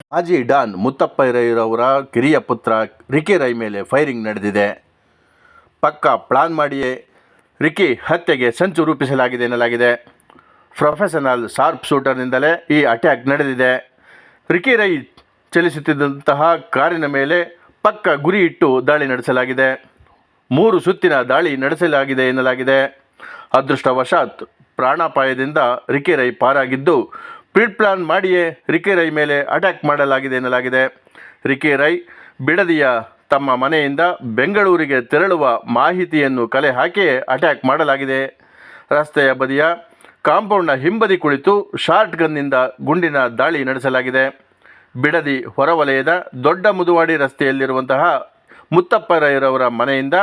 ಮಾಜಿ ಡಾನ್ ಮುತ್ತಪ್ಪ ರೈರವರ ಕಿರಿಯ ಪುತ್ರ ರಿಕಿ ರೈ ಮೇಲೆ ಫೈರಿಂಗ್ ನಡೆದಿದೆ. ಪಕ್ಕಾ ಪ್ಲಾನ್ ಮಾಡಿಯೇ ರಿಕಿ ಹತ್ಯೆಗೆ ಸಂಚು ರೂಪಿಸಲಾಗಿದೆ ಎನ್ನಲಾಗಿದೆ. ಪ್ರೊಫೆಷನಲ್ ಶಾರ್ಪ್ ಶೂಟರ್ನಿಂದಲೇ ಈ ಅಟ್ಯಾಕ್ ನಡೆದಿದೆ. ರಿಕಿ ರೈ ಚಲಿಸುತ್ತಿದ್ದಂತಹ ಕಾರಿನ ಮೇಲೆ ಪಕ್ಕ ಗುರಿ ಇಟ್ಟು ದಾಳಿ ನಡೆಸಲಾಗಿದೆ. 3 ಸುತ್ತಿನ ದಾಳಿ ನಡೆಸಲಾಗಿದೆ ಎನ್ನಲಾಗಿದೆ. ಅದೃಷ್ಟವಶಾತ್ ಪ್ರಾಣಾಪಾಯದಿಂದ ರಿಕಿ ರೈ ಪಾರಾಗಿದ್ದು, ಪ್ಲಾನ್ ಮಾಡಿಯೇ ರಿಕಿ ರೈ ಮೇಲೆ ಅಟ್ಯಾಕ್ ಮಾಡಲಾಗಿದೆ ಎನ್ನಲಾಗಿದೆ. ರಿಕಿ ರೈ ಬಿಡದಿಯ ತಮ್ಮ ಮನೆಯಿಂದ ಬೆಂಗಳೂರಿಗೆ ತೆರಳುವ ಮಾಹಿತಿಯನ್ನು ಕಲೆ ಹಾಕಿಯೇ ಅಟ್ಯಾಕ್ ಮಾಡಲಾಗಿದೆ. ರಸ್ತೆಯ ಬದಿಯ ಕಾಂಪೌಂಡ್ನ ಹಿಂಬದಿ ಕುಳಿತು ಶಾರ್ಟ್ ಗನ್ನಿಂದ ಗುಂಡಿನ ದಾಳಿ ನಡೆಸಲಾಗಿದೆ. ಬಿಡದಿ ಹೊರವಲಯದ ದೊಡ್ಡ ಮುದುವಾಡಿ ರಸ್ತೆಯಲ್ಲಿರುವಂತಹ ಮುತ್ತಪ್ಪ ರೈರವರ ಮನೆಯಿಂದ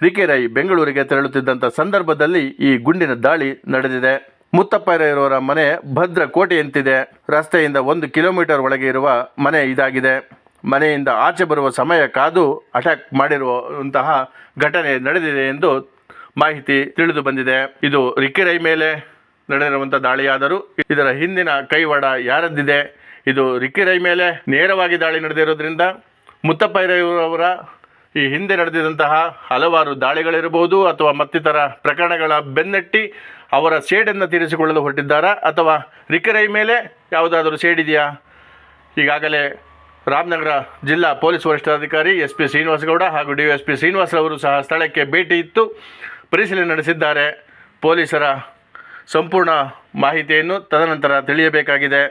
ರಿಕಿ ರೈ ಬೆಂಗಳೂರಿಗೆ ತೆರಳುತ್ತಿದ್ದಂಥ ಸಂದರ್ಭದಲ್ಲಿ ಈ ಗುಂಡಿನ ದಾಳಿ ನಡೆದಿದೆ. ಮುತ್ತಪ್ಪ ರೈರವರ ಮನೆ ಭದ್ರಕೋಟೆಯಂತಿದೆ. ರಸ್ತೆಯಿಂದ 1 ಕಿಲೋಮೀಟರ್ ಒಳಗೆ ಇರುವ ಮನೆ ಇದಾಗಿದೆ. ಮನೆಯಿಂದ ಆಚೆ ಬರುವ ಸಮಯ ಕಾದು ಅಟ್ಯಾಕ್ ಮಾಡಿರುವಂತಹ ಘಟನೆ ನಡೆದಿದೆ ಎಂದು ಮಾಹಿತಿ ತಿಳಿದು ಬಂದಿದೆ. ಇದು ರಿಕಿ ರೈ ಮೇಲೆ ನಡೆದಿರುವಂಥ ದಾಳಿಯಾದರೂ ಇದರ ಹಿಂದಿನ ಕೈವಾಡ ಯಾರದ್ದಿದೆ? ಇದು ರಿಕಿ ರೈ ಮೇಲೆ ನೇರವಾಗಿ ದಾಳಿ ನಡೆದಿರೋದ್ರಿಂದ ಮುತ್ತಪ್ಪ ರೈರವರ ಈ ಹಿಂದೆ ನಡೆದಿದ್ದಂತಹ ಹಲವಾರು ದಾಳಿಗಳಿರಬಹುದು ಅಥವಾ ಮತ್ತಿತರ ಪ್ರಕರಣಗಳ ಬೆನ್ನಟ್ಟಿ ಅವರ ಸೇಡನ್ನು ತೀರಿಸಿಕೊಳ್ಳಲು ಹೊರಟಿದ್ದಾರಾ ಅಥವಾ ರಿಕಿ ರೈ ಮೇಲೆ ಯಾವುದಾದರೂ ಸೇಡಿದೆಯಾ? ಈಗಾಗಲೇ ರಾಮನಗರ ಜಿಲ್ಲಾ ಪೊಲೀಸ್ ವರಿಷ್ಠಾಧಿಕಾರಿ SP ಶ್ರೀನಿವಾಸಗೌಡ ಹಾಗೂ DSP ಶ್ರೀನಿವಾಸರವರು ಸಹ ಸ್ಥಳಕ್ಕೆ ಭೇಟಿ ಇತ್ತು ಪರಿಶೀಲನೆ ನಡೆಸಿದ್ದಾರೆ. ಪೊಲೀಸರ ಸಂಪೂರ್ಣ ಮಾಹಿತಿಯನ್ನು ತದನಂತರ ತಿಳಿಯಬೇಕಾಗಿದೆ.